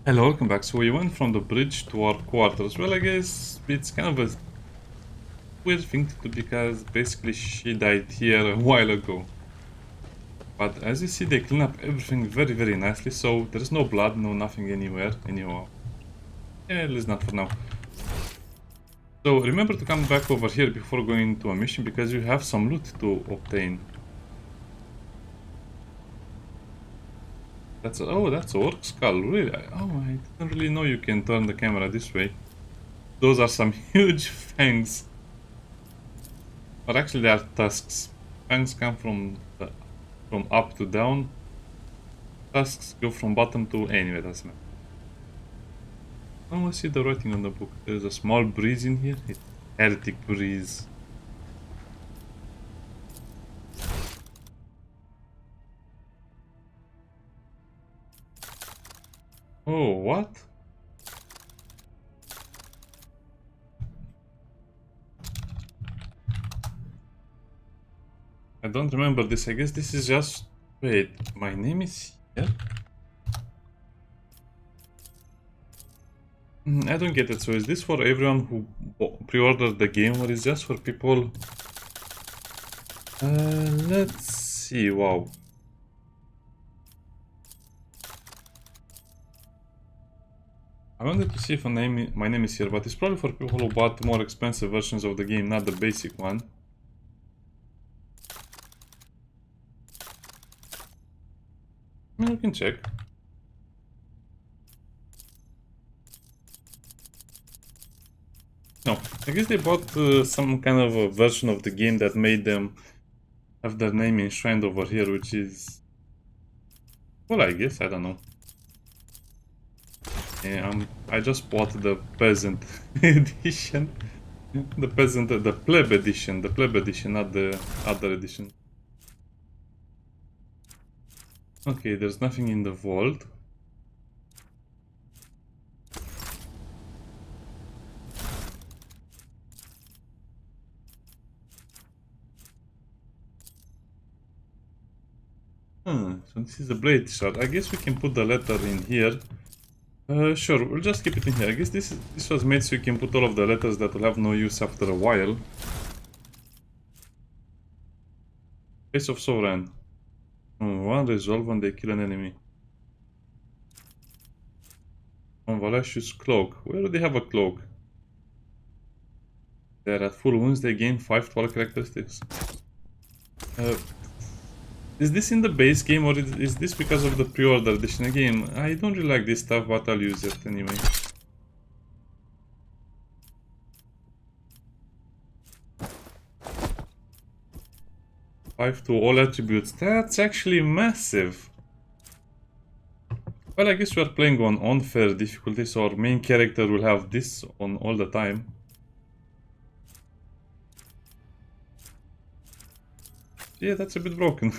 Hello, welcome back. So we went from the bridge to our quarters. Well, I guess it's kind of a weird thing to do because basically she died here a while ago. But as you see, they clean up everything very, very nicely. So there's no blood, no nothing anywhere. Anywhere. Yeah, at least not for now. So remember to come back over here before going to a mission because you have some loot to obtain. That's that's an orc skull. Really? I didn't really know you can turn the camera this way. Those are some huge fangs. But actually they are tusks. Fangs come from up to down. Tusks go from bottom to anyway, doesn't matter. Oh, I see the writing on the book. There's a small breeze in here. It's heretic breeze. Oh, what? I don't remember this. I guess this is just... Wait, my name is here? I don't get it. So is this for everyone who pre-ordered the game or is just for people... let's see. Wow. I wanted to see if my name is here, but it's probably for people who bought more expensive versions of the game, not the basic one. I mean, we can check. No, I guess they bought some kind of a version of the game that made them have their name enshrined over here, which is... Well, I guess, I don't know. Yeah, I just bought the peasant edition. The pleb edition, not the other edition. Okay, there's nothing in the vault. So this is a blade shot. I guess we can put the letter in here. Sure, we'll just keep it in here. I guess this was made so you can put all of the letters that will have no use after a while. Face of Sovereign. One resolve when they kill an enemy. Convalescious Cloak. We already have a cloak. They're at full wounds, they gain 5 12 characteristics. Is this in the base game or is this because of the pre-order edition? Again, I don't really like this stuff, but I'll use it anyway. Five to all attributes. That's actually massive. Well, I guess we are playing on unfair difficulty, so our main character will have this on all the time. Yeah, that's a bit broken.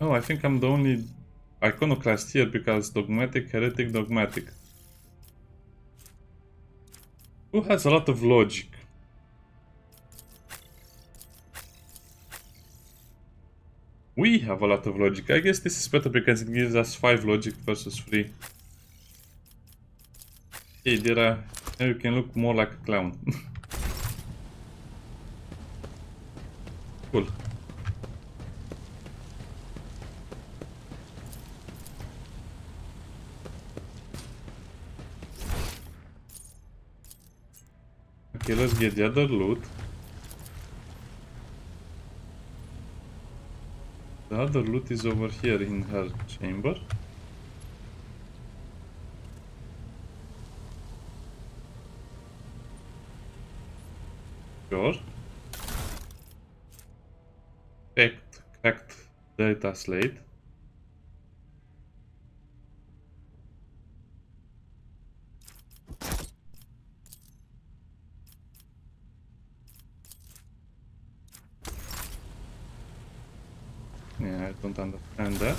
Oh, I think I'm the only iconoclast here because dogmatic, heretic, dogmatic. Who has a lot of logic? We have a lot of logic. I guess this is better because it gives us 5 logic versus 3. Hey, Dira, now you can look more like a clown. Cool. Okay, let's get the other loot. The other loot is over here in her chamber. Sure. Cracked data slate. Yeah, I don't understand that.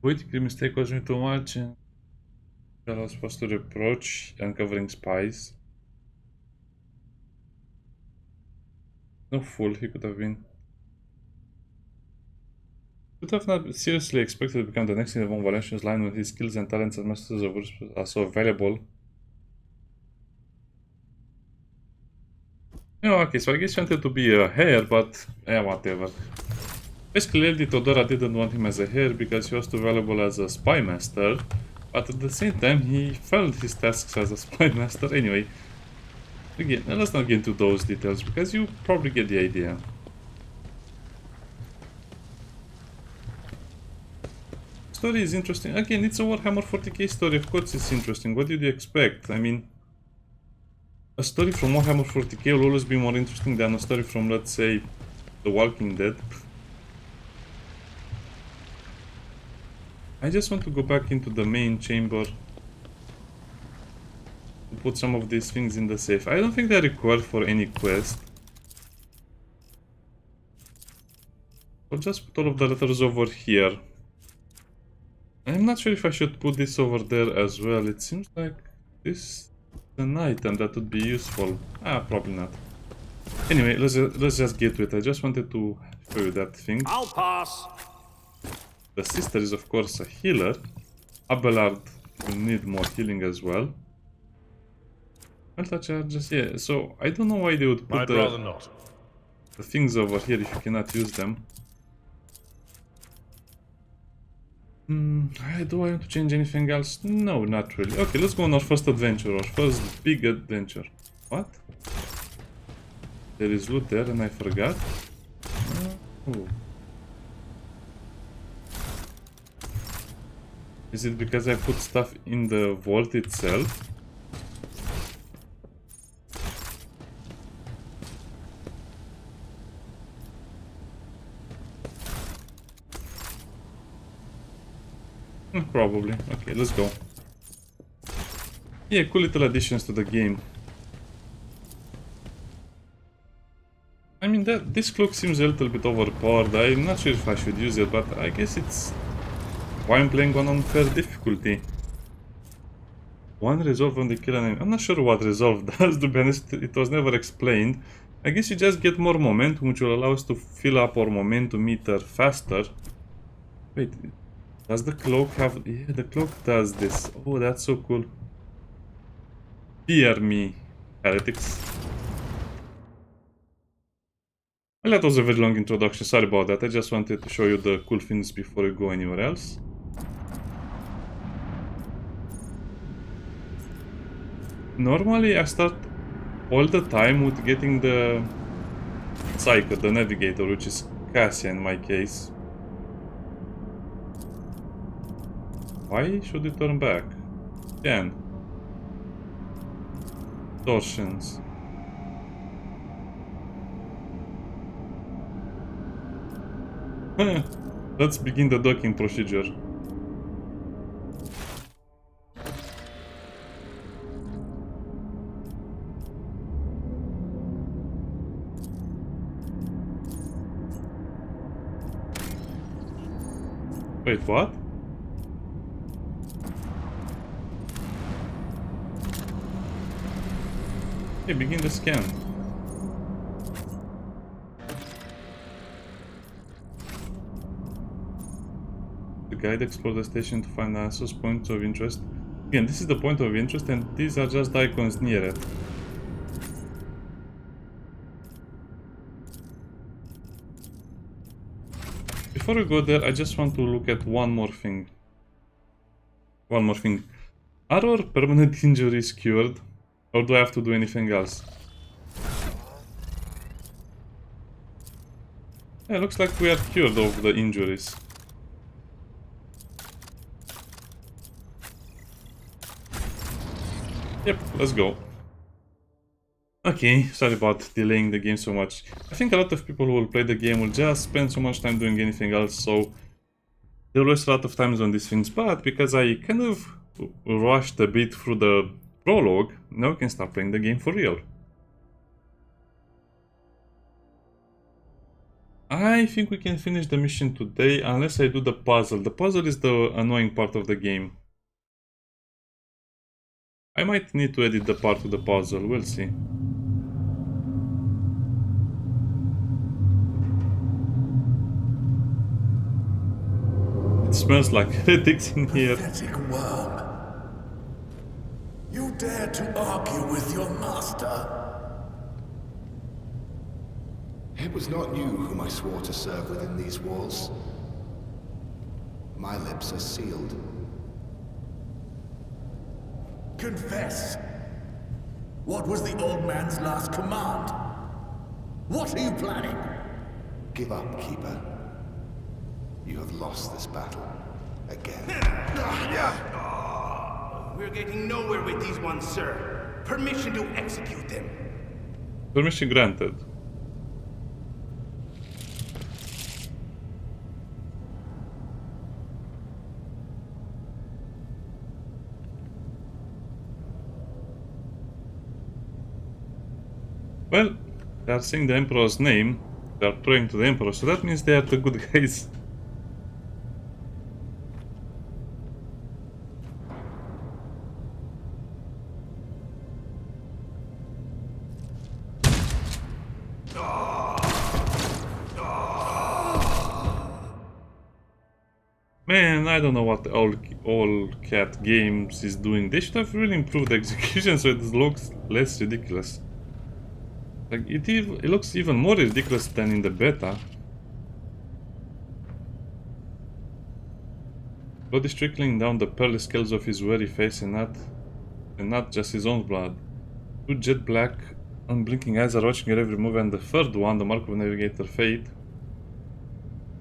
Politically mistake was me too much and I was supposed to reproach uncovering spies. No fool, he could have been. Could have not seriously expected to become the next in the Von Valencien's line when his skills and talents as masters of Urspus are so valuable. Yeah, okay, so I guess he wanted to be a heir, but yeah, whatever. Basically, Lady Todora didn't want him as a heir because he was too valuable as a spy master, but at the same time, he failed his tasks as a spy master anyway. Again, let's not get into those details because you probably get the idea. Story is interesting. Again, it's a Warhammer 40k story. Of course, it's interesting. What did you expect? I mean, a story from Warhammer 40k will always be more interesting than a story from, let's say, The Walking Dead. I just want to go back into the main chamber to put some of these things in the safe. I don't think they're required for any quest. I'll just put all of the letters over here. I'm not sure if I should put this over there as well. It seems like this is an item that would be useful. Probably not. Anyway, let's just get to it. I just wanted to show you that thing. I'll pass. The sister is of course a healer. Abelard will need more healing as well. Melta charges, yeah. So I don't know why they would put the things over here if you cannot use them. Do I want to change anything else? No, not really. Okay, let's go on our first adventure, our first big adventure. What? There is loot there and I forgot. Oh. Is it because I put stuff in the vault itself? Probably. Okay, let's go. Yeah, cool little additions to the game. I mean, this cloak seems a little bit overpowered. I'm not sure if I should use it, but I guess it's why I'm playing on unfair difficulty. One resolve on the kill enemy. I'm not sure what resolve does, to be honest. It was never explained. I guess you just get more momentum, which will allow us to fill up our momentum meter faster. Wait, does the cloak have... Yeah, the cloak does this. Oh, that's so cool. Fear me, heretics. Well, that was a very long introduction. Sorry about that. I just wanted to show you the cool things before we go anywhere else. Normally, I start all the time with getting the Psyker, the Navigator, which is Cassia in my case. Why should it turn back? Can. Torsions. Let's begin the docking procedure. Wait, what? Okay, begin the scan. The guide explores the station to find answers, points of interest. Again, this is the point of interest and these are just icons near it. Before we go there, I just want to look at one more thing. Are our permanent injuries cured? Or do I have to do anything else? Yeah, looks like we are cured of the injuries. Yep, let's go. Okay, sorry about delaying the game so much. I think a lot of people who will play the game will just spend so much time doing anything else, so they'll waste a lot of time on these things, but because I kind of rushed a bit through the prologue, now we can start playing the game for real. I think we can finish the mission today, unless I do the puzzle. The puzzle is the annoying part of the game. I might need to edit the part of the puzzle, we'll see. smells like heretics in here. Pathetic worm. You dare to argue with your master? It was not you whom I swore to serve within these walls. My lips are sealed. Confess. What was the old man's last command? What are you planning? Give up, Keeper. You have lost this battle. Again. We're getting nowhere with these ones, sir. Permission to execute them. Permission granted. Well, they are saying the Emperor's name. They are praying to the Emperor, so that means they are the good guys. Man, I don't know what all cat games is doing. They should have really improved the execution so it looks less ridiculous. Like it looks even more ridiculous than in the beta. Blood is trickling down the pearly scales of his weary face and not just his own blood. Two jet black, unblinking eyes are watching your every move, and the third one, the mark of navigator fate,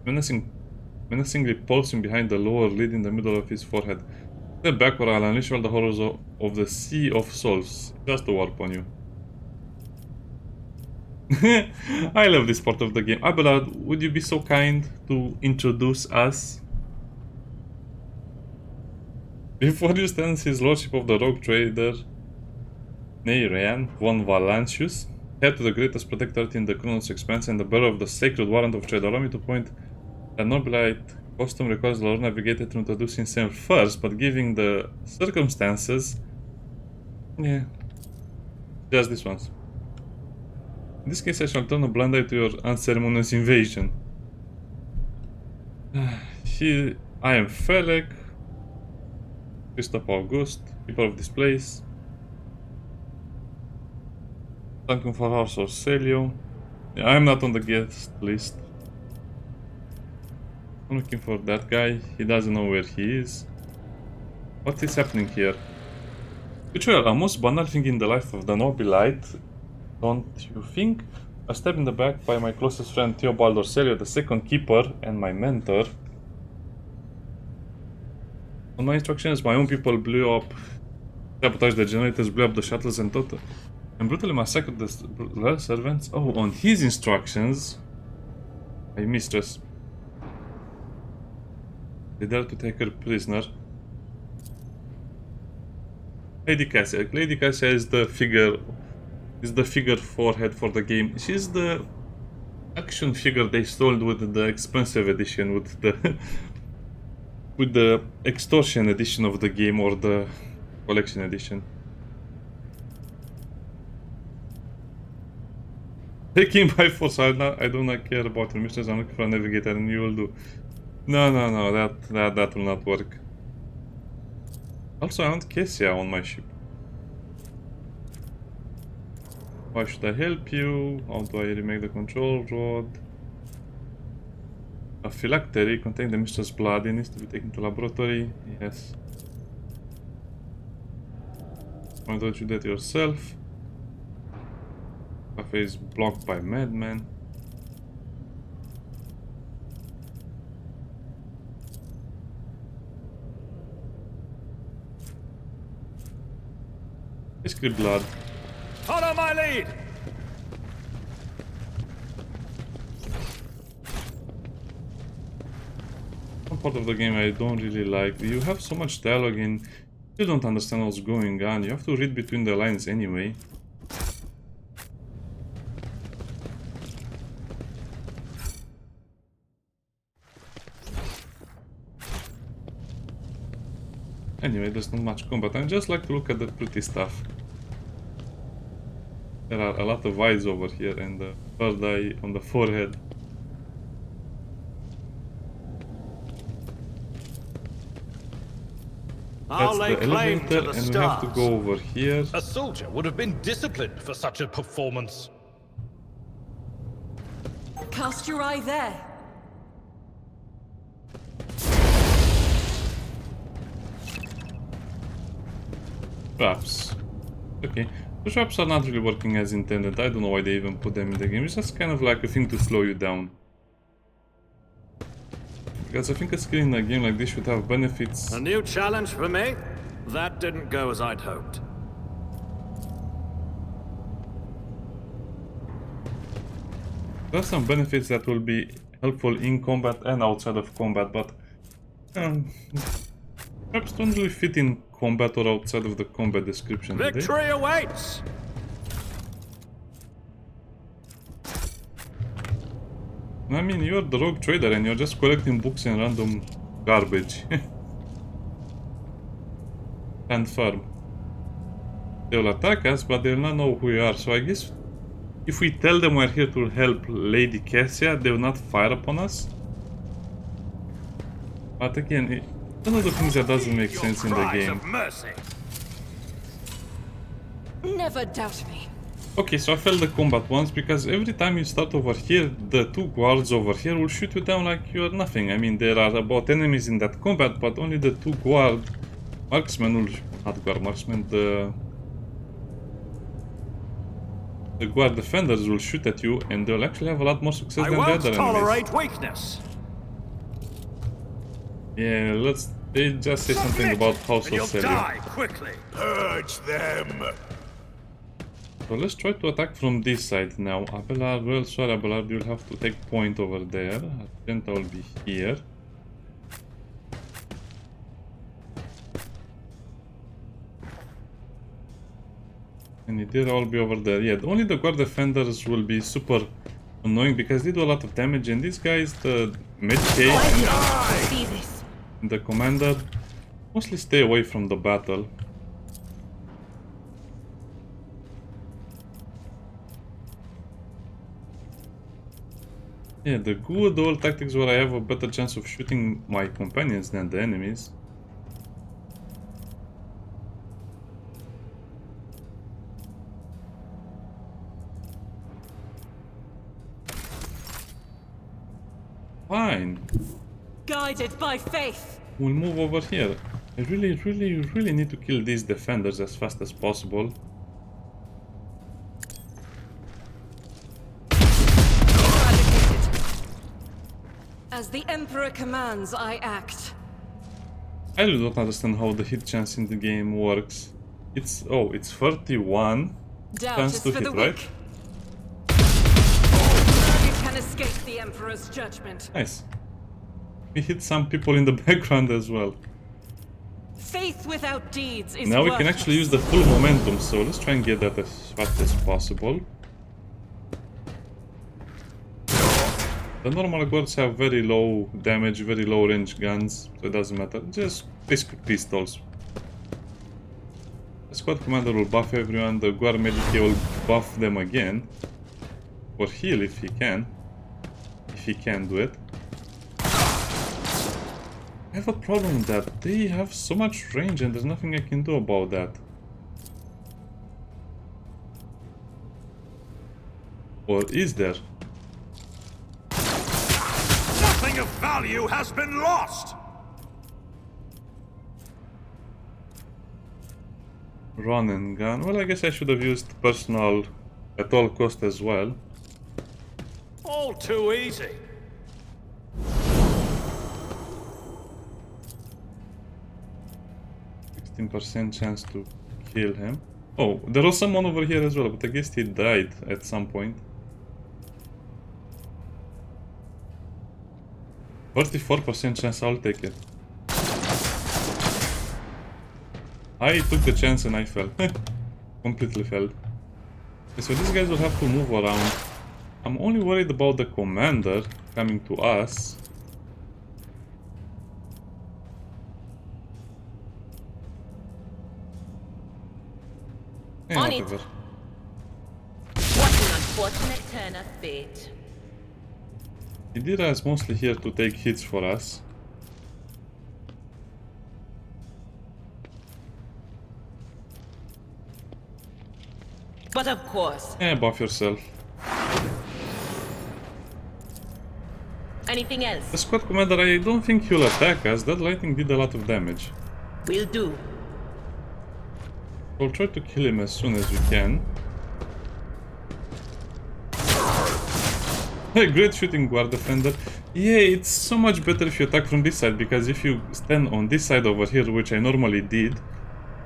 menacingly pulsing behind the lower lid in the middle of his forehead. Step back or I'll unleash all the horrors of the Sea of Souls. Just to warp on you. I love this part of the game. Abelard, would you be so kind to introduce us? Before you stands his lordship of the rogue trader, Neyreyan von Valancius, heir to the greatest protectorate in the Chronos Expanse and the bearer of the sacred warrant of trade. Allow me to point that Nobilite custom requires the Lord Navigator to introduce himself first, but given the circumstances, yeah, just this once. In this case, I shall turn a blind eye to your unceremonious invasion. I am Felek, Christoph August, keeper of this place. Thank for House or Celio. Yeah, I'm not on the guest list. I'm looking for that guy. He doesn't know where he is. What is happening here? Which were a most banal thing in the life of the Nobilite, don't you think? A stab in the back by my closest friend Theobald Orselio, the second keeper and my mentor. On my instructions, my own people blew up, sabotaged the generators, blew up the shuttles and brutally massacred the servants. Oh, on his instructions, my mistress. They dared to take her prisoner. Lady Cassia. Lady Cassia is the figure forehead for the game. She's the action figure they sold with the expensive edition, with the extortion edition of the game or the collection edition. Take him by force. I do not care about your missions. I'm looking for a navigator, and you will do. No, that will not work. Also, I want Cassia on my ship. Why should I help you? How do I remake the control rod? A phylactery containing the mistress' blood. It needs to be taken to laboratory. Yes. Why don't you do that yourself? Cafe is blocked by madmen. Basically blood. Follow my lead! One part of the game I don't really like. You have so much dialogue and you don't understand what's going on. You have to read between the lines anyway. Anyway, there's not much combat. I just like to look at the pretty stuff. There are a lot of eyes over here and the third eye on the forehead. I'll That's lay the claim to elevator, the and we have to stars. go over here. A soldier would have been disciplined for such a performance. Cast your eye there. Traps. Okay. The traps are not really working as intended. I don't know why they even put them in the game. It's just kind of like a thing to slow you down. Because I think a skill in a game like this should have benefits. A new challenge for me? That didn't go as I'd hoped. There are some benefits that will be helpful in combat and outside of combat, but traps don't really fit in combat or outside of the combat description, do they? Victory awaits! I mean, you're the rogue trader and you're just collecting books and random garbage. Stand firm. They will attack us, but they'll not know who we are, so I guess if we tell them we're here to help Lady Cassia, they will not fire upon us. But again, one of the things that doesn't make sense in the Cries game. of mercy. Never doubt me. Okay, so I failed the combat once because every time you start over here, the two guards over here will shoot you down like you're nothing. I mean, there are about enemies in that combat, but only the two marksmen will... not guard marksmen, the guard defenders will shoot at you and they'll actually have a lot more success I than the won't other tolerate enemies. weakness. Yeah, they just say something about House And of you'll Celia. die quickly. Purge them! So let's try to attack from this side now. Abelard, well, sorry Abelard, you'll have to take point over there. Argenta will be here. And Idira will be over there. Yeah, only the guard defenders will be super annoying because they do a lot of damage, and these guys, the Medkay See this. and the commander, mostly stay away from the battle. Yeah, the good old tactics where I have a better chance of shooting my companions than the enemies. Fine. Guided by faith. We'll move over here. I really need to kill these defenders as fast as possible. Eradicated. As the Emperor commands, I act. I really don't understand how the hit chance in the game works. It's 31 Doubt chance is to for hit, the right? weak. You can escape the Emperor's judgment. Nice. We hit some people in the background as well. Faith without deeds is Now we can actually use the full momentum, so let's try and get that as fast as possible. The normal guards have very low damage, very low range guns, so it doesn't matter. Just basically pistols. The squad commander will buff everyone, the guard medic will buff them again. Or heal if he can. If he can do it. I have a problem with that. They have so much range and there's nothing I can do about that. Or is there? Nothing of value has been lost. Run and gun. Well, I guess I should have used personal at all cost as well. All too easy. %% chance to kill him. Oh, there was someone over here as well, but I guess he died at some point. 34% chance, I'll take it. I took the chance and I fell. Completely failed. Okay, so these guys will have to move around. I'm only worried about the commander coming to us. On it. Whatever. What an unfortunate turn of fate. Idira is mostly here to take hits for us. But of course. Buff yourself. Anything else? The squad commander, I don't think he'll attack us. That lightning did a lot of damage. Will do. We'll try to kill him as soon as we can. Great shooting, guard defender. Yeah, it's so much better if you attack from this side, because if you stand on this side over here, which I normally did,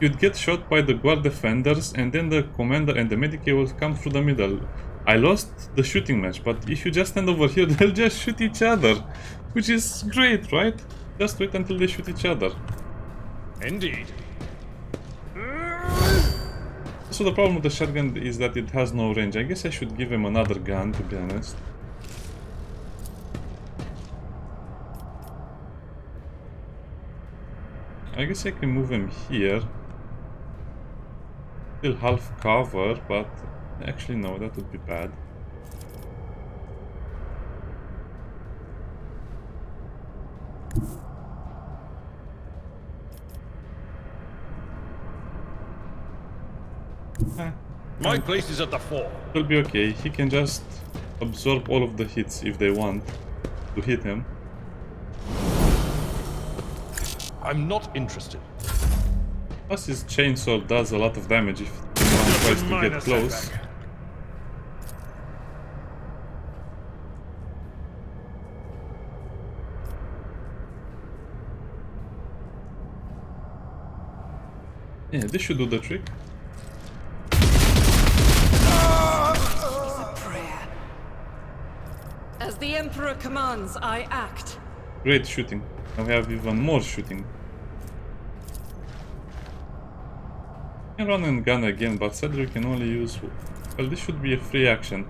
you'd get shot by the guard defenders, and then the commander and the medic will come through the middle. I lost the shooting match, but if you just stand over here, they'll just shoot each other, which is great, right? Just wait until they shoot each other. Indeed. So the problem with the shotgun is that it has no range. I guess I should give him another gun, to be honest. I guess I can move him here. Still half cover, but actually no, that would be bad. My place is at the fore. It'll be okay. He can just absorb all of the hits if they want to hit him. I'm not interested. Plus his chainsaw does a lot of damage if someone tries to get close. Setback. Yeah, this should do the trick. As the Emperor commands, I act. Great shooting. Now we have even more shooting. Can run and gun again, but sadly we can only use... Well, this should be a free action.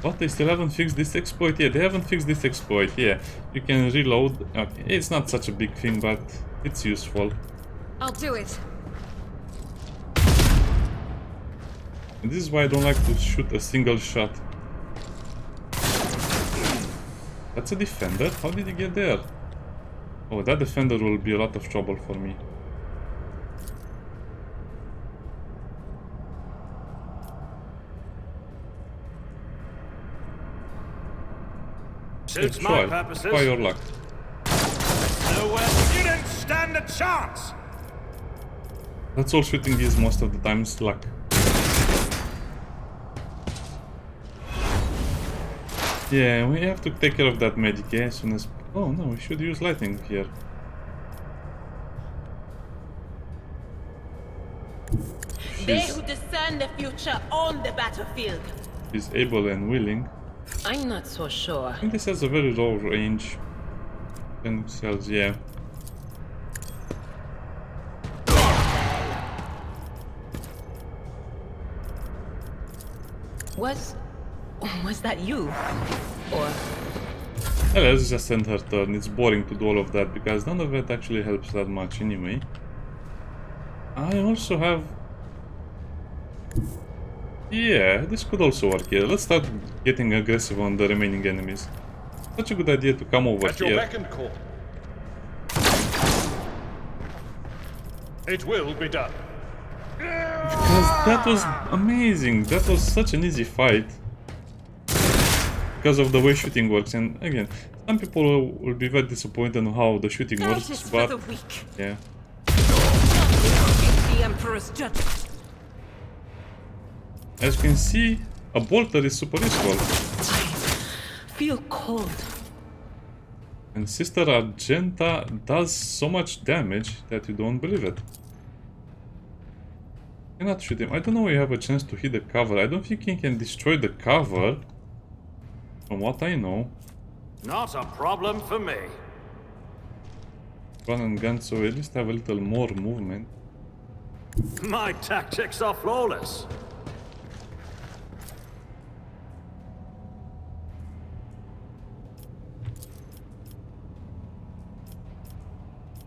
But they still haven't fixed this exploit. Yeah, they haven't fixed this exploit. Yeah, you can reload. Okay, it's not such a big thing, but it's useful. I'll do it. And this is why I don't like to shoot a single shot. That's a defender? How did he get there? Oh, that defender will be a lot of trouble for me. Suits Try. my purposes. Try your luck. Nowhere. You didn't stand a chance. That's all shooting is most of the times luck. Yeah, we have to take care of that medic as soon as... Oh no, we should use lightning here. They who discern the future on the battlefield. She's able and willing. I'm not so sure. I think this has a very low range. And cells, yeah. Was that you? Or... Yeah, let's just end her turn. It's boring to do all of that because none of it actually helps that much anyway. I also have... Yeah, this could also work here. Let's start getting aggressive on the remaining enemies. Such a good idea to come over At your here. beck and call. It will be done. Because that was amazing. That was such an easy fight. Because of the way shooting works. And again, some people will be very disappointed on how the shooting That works, is for but the weak. yeah. The Emperor's judgment. As you can see, a bolter is super useful. feel cold. And Sister Argenta does so much damage that you don't believe it. Cannot shoot him. I don't know if you have a chance to hit the cover. I don't think he can destroy the cover. From what I know. Not a problem for me. Run and gun, so at least have a little more movement. My tactics are flawless.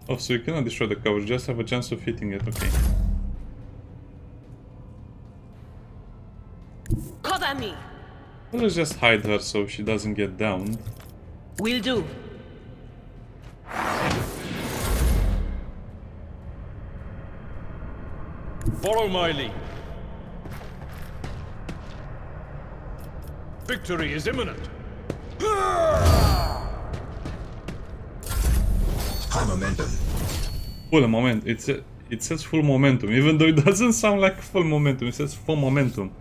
Oh, so you cannot destroy the cover, just have a chance of hitting it, okay. Cover me. Well, let's just hide her so she doesn't get downed. Will do. Follow my lead. victory is imminent. High momentum. Full moment. It says full momentum, even though it doesn't sound like full momentum. It says full momentum,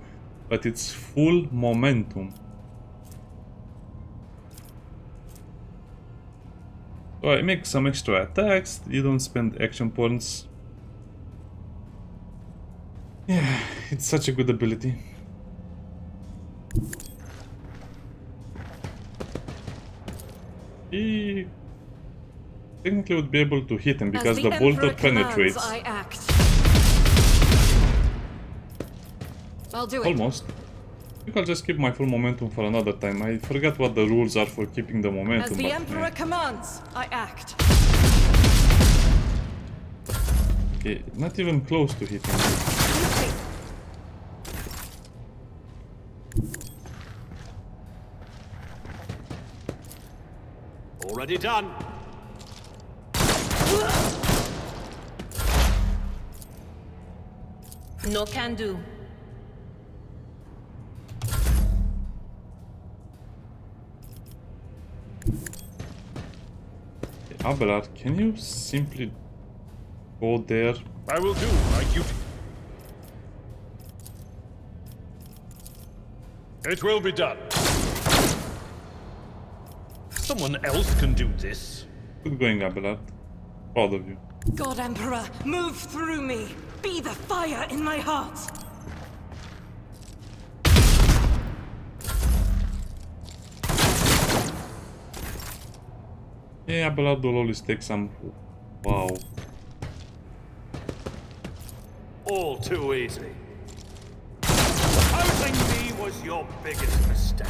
but it's full momentum. So I make some extra attacks. You don't spend action points. Yeah, it's such a good ability. He technically would be able to hit him because the bolter penetrates. I act. I'll do it. Almost. I think I'll just keep my full momentum for another time. I forgot what the rules are for keeping the momentum. As the but, Emperor commands, I act. okay, not even close to hitting. Already done. No can do. Abelard, can you simply go there? I will do my duty. It will be done. Someone else can do this. Good going, Abelard. Proud of you. God Emperor, move through me. Be the fire in my heart. Yeah, Abelard will always take some... Wow. All too easy. Opposing me was your biggest mistake.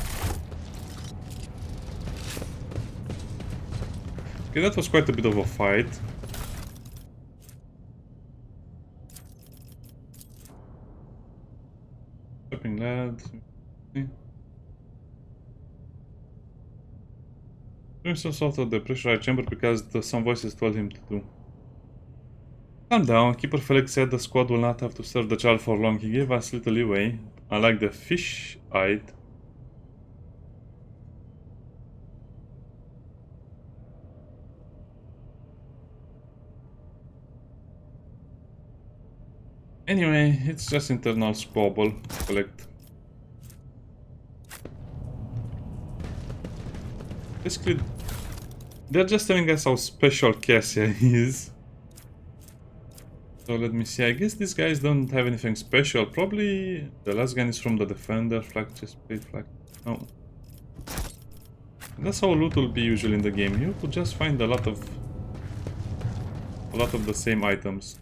Okay, that was quite a bit of a fight. Stepping lad. Doing some sort of the pressurized chamber because some voices told him to do. Calm down, Keeper Felix said the squad will not have to serve the child for long. He gave us little leeway. Unlike the fish-eyed. Anyway, it's just internal squabble. Collect. Basically, they're just telling us how special Cassia is. So let me see, I guess these guys don't have anything special. Probably the last gun is from the Defender, flag, chestplate, flag. No. That's how loot will be usually in the game. You could just find a lot of the same items.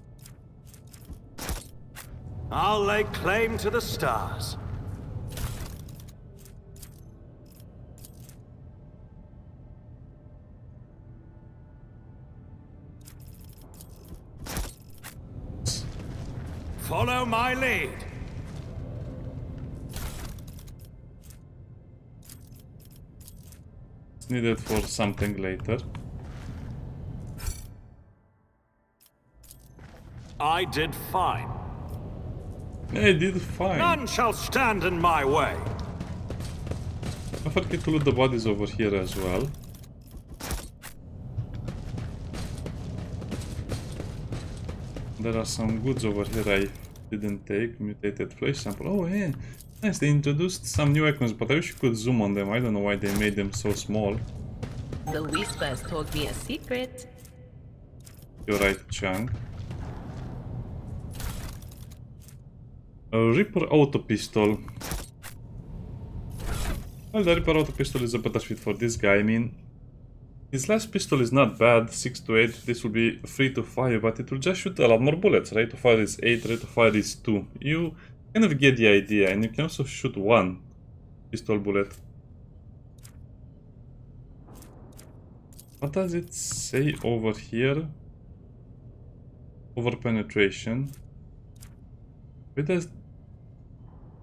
I'll lay claim to the stars. Follow my lead. It's needed for something later. I did fine. I did fine. None shall stand in my way. I forget to loot the bodies over here as well. There are some goods over here I didn't take. Mutated flesh sample. Oh yeah, nice. They introduced some new icons, but I wish you could zoom on them. I don't know why they made them so small. The Whispers told me a secret. You're right, Chang. A Reaper auto pistol. Well, the Reaper auto pistol is a better fit for this guy. I mean, his last pistol is not bad, 6 to 8. This will be 3 to 5, but it will just shoot a lot more bullets. Rate of fire is 8, rate of fire is 2. You kind of get the idea, and you can also shoot 1 pistol bullet. What does it say over here? Over penetration.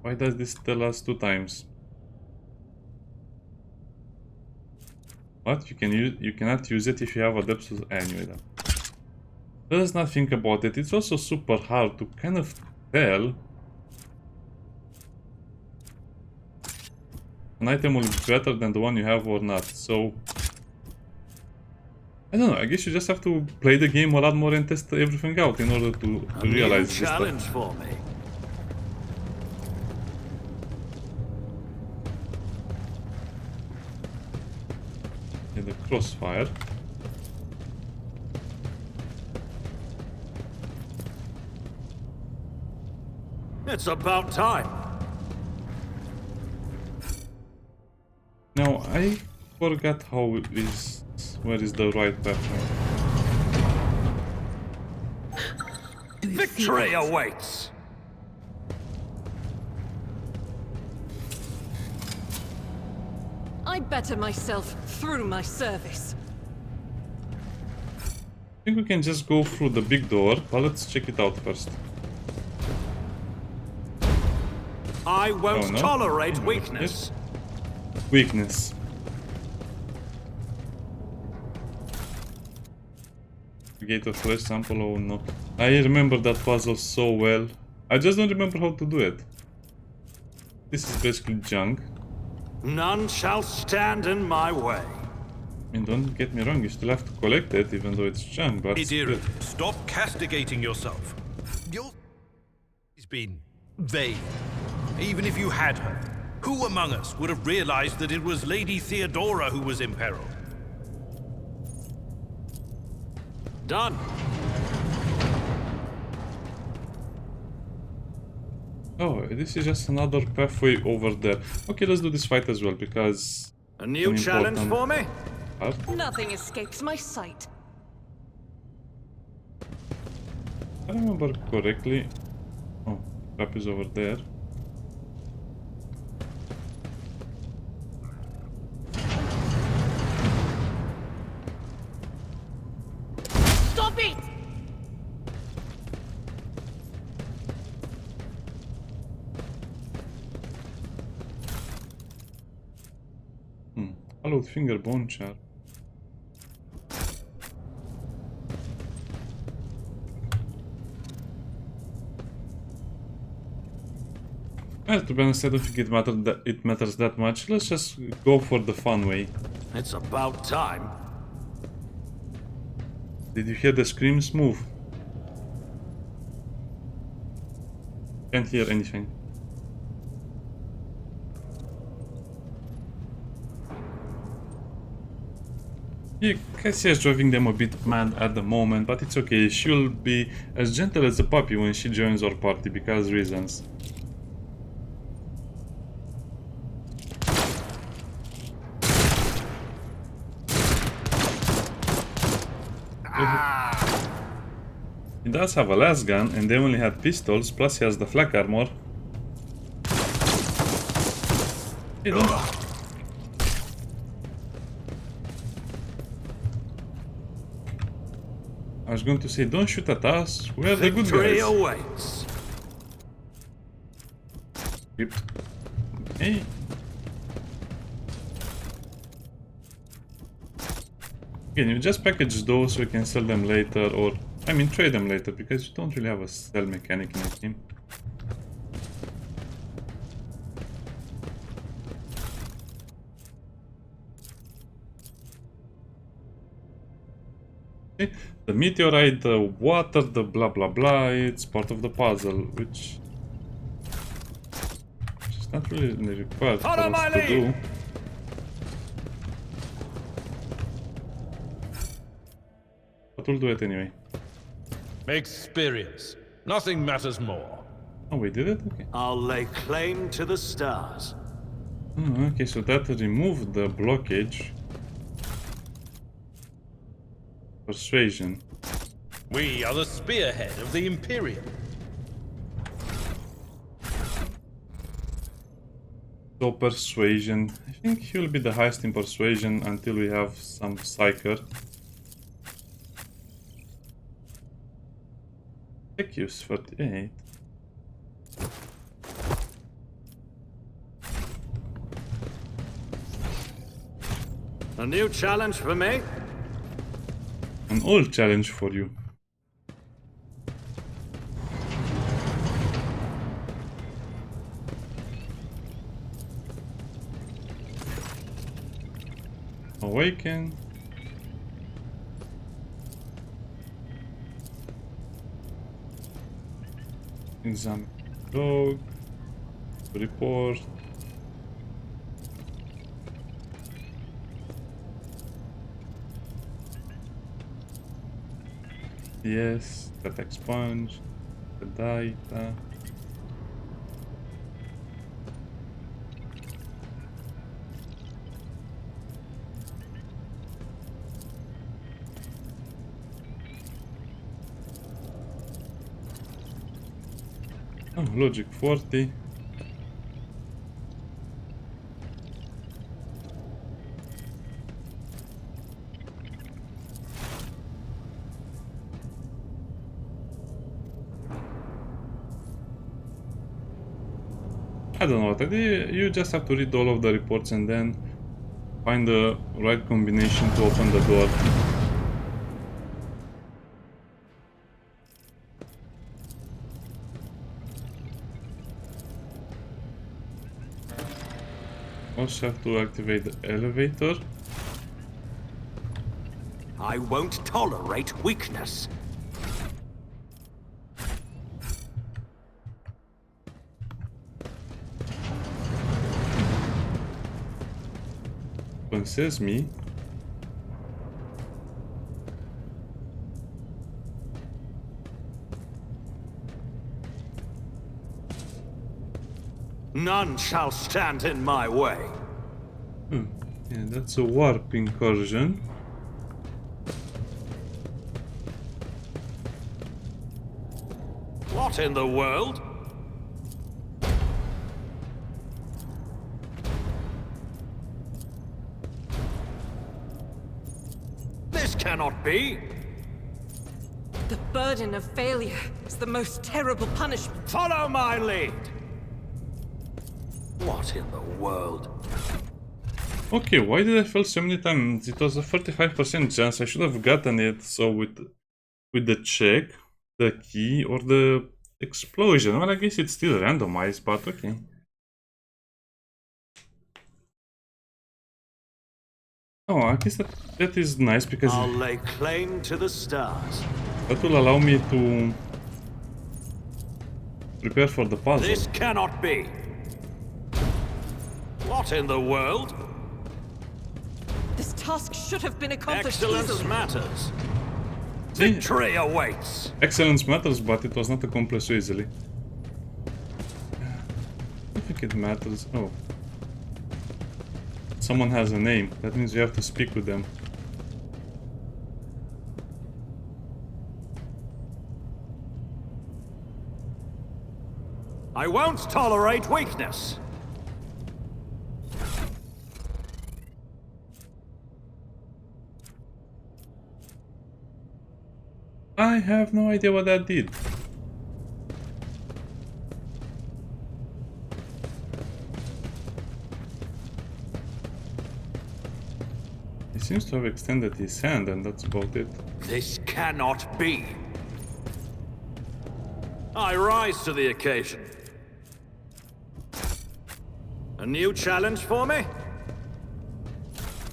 Why does this tell us 2 times? What? You cannot use it if you have a depth to anyway. Let us not think about it. It's also super hard to kind of tell an item will be better than the one you have or not. So I don't know, I guess you just have to play the game a lot more and test everything out in order to realize this challenge stuff. for me. Yeah, the crossfire. It's about time. Now I forgot where is the right pathway. Victory awaits. I better myself through my service. I think we can just go through the big door, but let's check it out first. I won't Oh, no? tolerate Oh, weakness. Weakness. Gate of flesh sample, oh no. I remember that puzzle so well. I just don't remember how to do it. This is basically junk. None shall stand in my way. I mean, don't get me wrong, you still have to collect it even though it's junk, but Eurac, still. stop castigating yourself. He's been vague. Even if you had her, who among us would have realized that it was Lady Theodora who was in peril? Done. Oh, this is just another pathway over there. Okay, let's do this fight as well, because... A new an challenge important for me? part. Nothing escapes my sight. If I remember correctly... Oh, trap is over there. Stop it! Hallowed finger bone char. Well, to be honest, I don't think it matters that much. Let's just go for the fun way. It's about time. Did you hear the screams? Move. Can't hear anything. Yeah, Cassia's driving them a bit mad at the moment, but it's okay. She'll be as gentle as a puppy when she joins our party because reasons. He does have a las gun, and they only had pistols, plus he has the flak armor. Hey, don't... I was going to say, don't shoot at us, we're the good Victory guys. awaits. Yep. Hey. Can you just package those so we can sell them later, or I mean trade them later, because you don't really have a sell mechanic in the game. Okay. The meteorite, the water, the blah blah blah, it's part of the puzzle, which is not really required for Follow my us to lead. do. But we'll do it anyway. Experience. Nothing matters more. Oh, we did it? Okay. I'll lay claim to the stars. Oh, okay, so that removed the blockage. Persuasion. We are the spearhead of the Imperium. So persuasion. I think he'll be the highest in persuasion until we have some psyker. Tech use 38. A new challenge for me? An old challenge for you. Awaken. Examine log. Report. Yes, that expunge. The data. Oh, logic 40. I don't know what I did. You just have to read all of the reports and then find the right combination to open the door. Also have to activate the elevator. I won't tolerate weakness. Says me. None shall stand in my way. Yeah, that's a warp incursion. What in the world? This cannot be. The burden of failure is the most terrible punishment. Follow my lead. What in the world? Okay, why did I fail so many times? It was a 35% chance. I should have gotten it. So with the check, the key, or the explosion. Well, I guess it's still randomized, but okay. Oh, I guess that is nice because I'll lay claim to the stars. that will allow me to prepare for the puzzle. This cannot be. What in the world? This task should have been accomplished Excellence easily. matters. See? Victory awaits. Excellence matters, but it was not accomplished so easily. I think it matters. Oh. Someone has a name. That means you have to speak with them. I won't tolerate weakness. I have no idea what that did. He seems to have extended his hand, and that's about it. This cannot be. I rise to the occasion. A new challenge for me?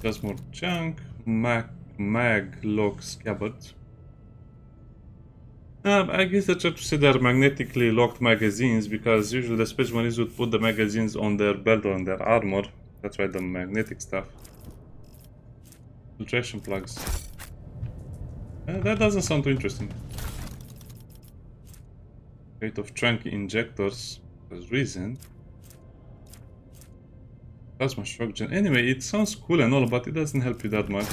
Just more junk. Mag lock scabbards. I guess I try to say they're magnetically locked magazines because usually the Space Marines would put the magazines on their belt or on their armor. That's why the magnetic stuff. Filtration plugs. That doesn't sound too interesting. Rate of trunk injectors as reason. Plasma shock gen. Anyway, it sounds cool and all, but it doesn't help you that much.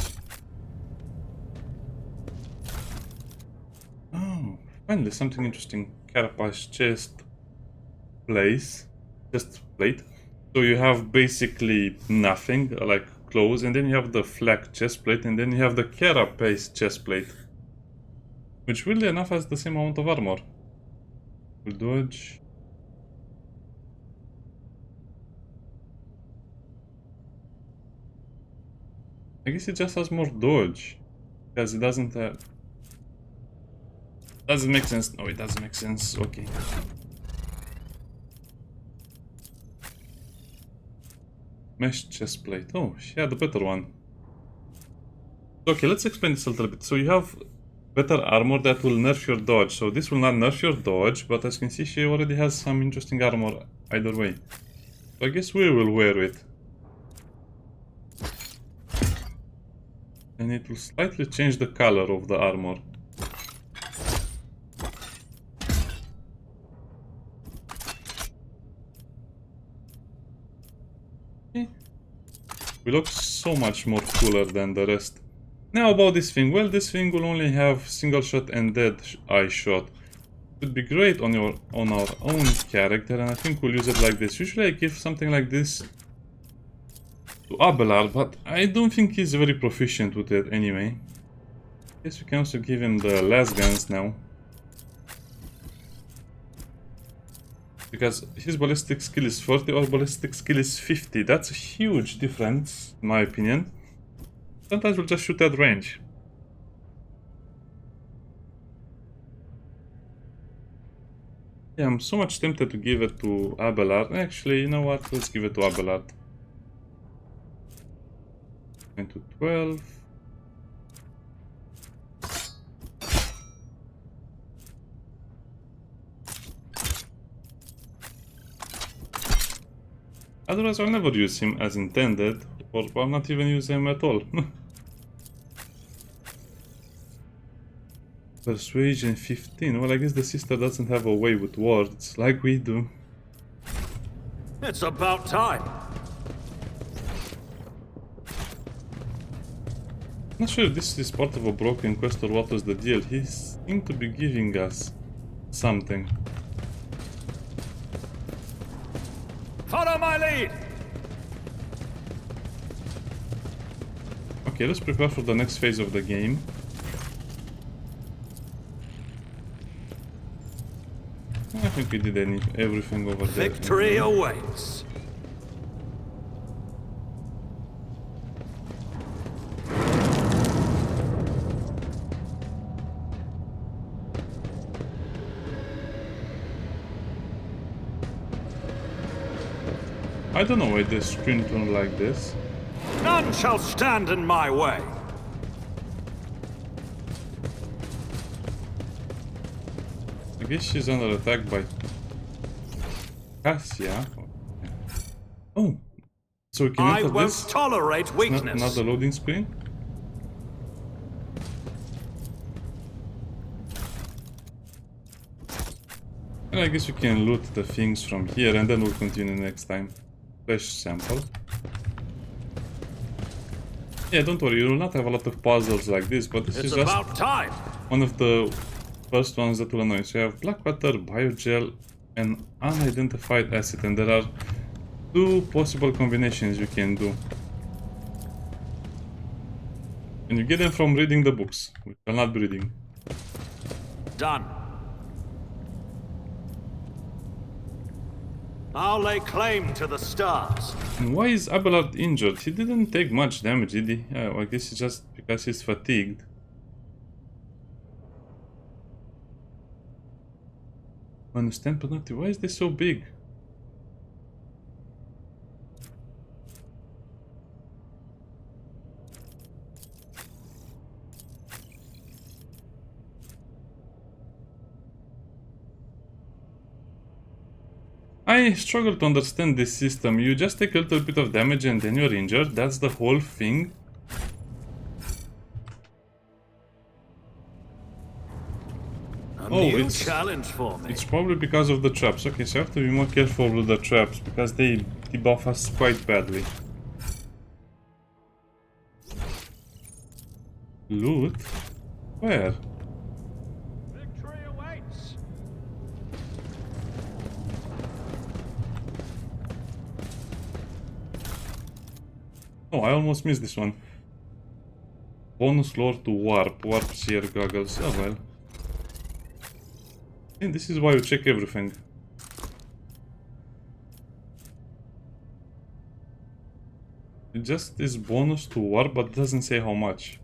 Oh, finally something interesting. Carapace chest plate. So you have basically nothing, like clothes, and then you have the flak chest plate, and then you have the carapace chest plate, which weirdly enough has the same amount of armor. Will dodge. I guess it just has more dodge because it doesn't doesn't make sense. No, it doesn't make sense. Okay. Mesh chest plate. Oh, she had a better one. Okay, let's explain this a little bit. So you have better armor that will nerf your dodge. So this will not nerf your dodge, but as you can see, she already has some interesting armor either way. So I guess we will wear it. And it will slightly change the color of the armor. Okay. We look so much more cooler than the rest. Now about this thing. Well, this thing will only have single shot and dead eye shot. It would be great on our own character, and I think we'll use it like this. Usually I give something like this to Abelard, but I don't think he's very proficient with it anyway. Guess we can also give him the las guns now. Because his ballistic skill is 40 or ballistic skill is 50. That's a huge difference, in my opinion. Sometimes we'll just shoot at range. Yeah, I'm so much tempted to give it to Abelard. Actually, you know what? Let's give it to Abelard. 9 to 12. Otherwise, I'll never use him as intended, or I'll not even use him at all. Persuasion 15. Well, I guess the sister doesn't have a way with words like we do. It's about time. Not sure if this is part of a broken quest or what was the deal. He seemed to be giving us something. Follow my lead. Okay, let's prepare for the next phase of the game. I think we did everything over there. Victory awaits. I don't know why the screen turned like this. None shall stand in my way. I guess she's under attack by Cassia. Oh, so we can I enter won't this? tolerate weakness. Not the loading screen? And I guess we can loot the things from here and then we'll continue next time. Flesh sample. Yeah, don't worry, you will not have a lot of puzzles like this, but this is It's just about time. one of the first ones that will annoy. So you have black water, biogel, and unidentified acid, and there are 2 possible combinations you can do. And you get them from reading the books, which I'll not be reading. Done. I'll lay claim to the stars. And why is Abelard injured? He didn't take much damage, did he? I guess it's just because he's fatigued. Understand penalty. Why is this so big? I struggle to understand this system. You just take a little bit of damage and then you're injured. That's the whole thing. A Oh, new it's- challenge for me. It's probably because of the traps. Okay, so I have to be more careful with the traps because they debuff us quite badly. Loot? Where? Victory awaits. Oh, I almost missed this one. Bonus lore to warp. Warp seer goggles. Oh well. And this is why you check everything. It just is bonus to warp, but doesn't say how much.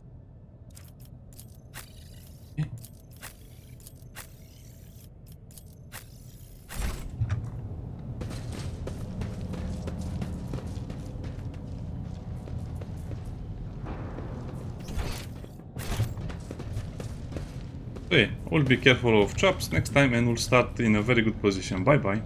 So yeah, we'll be careful of traps next time and we'll start in a very good position. Bye bye.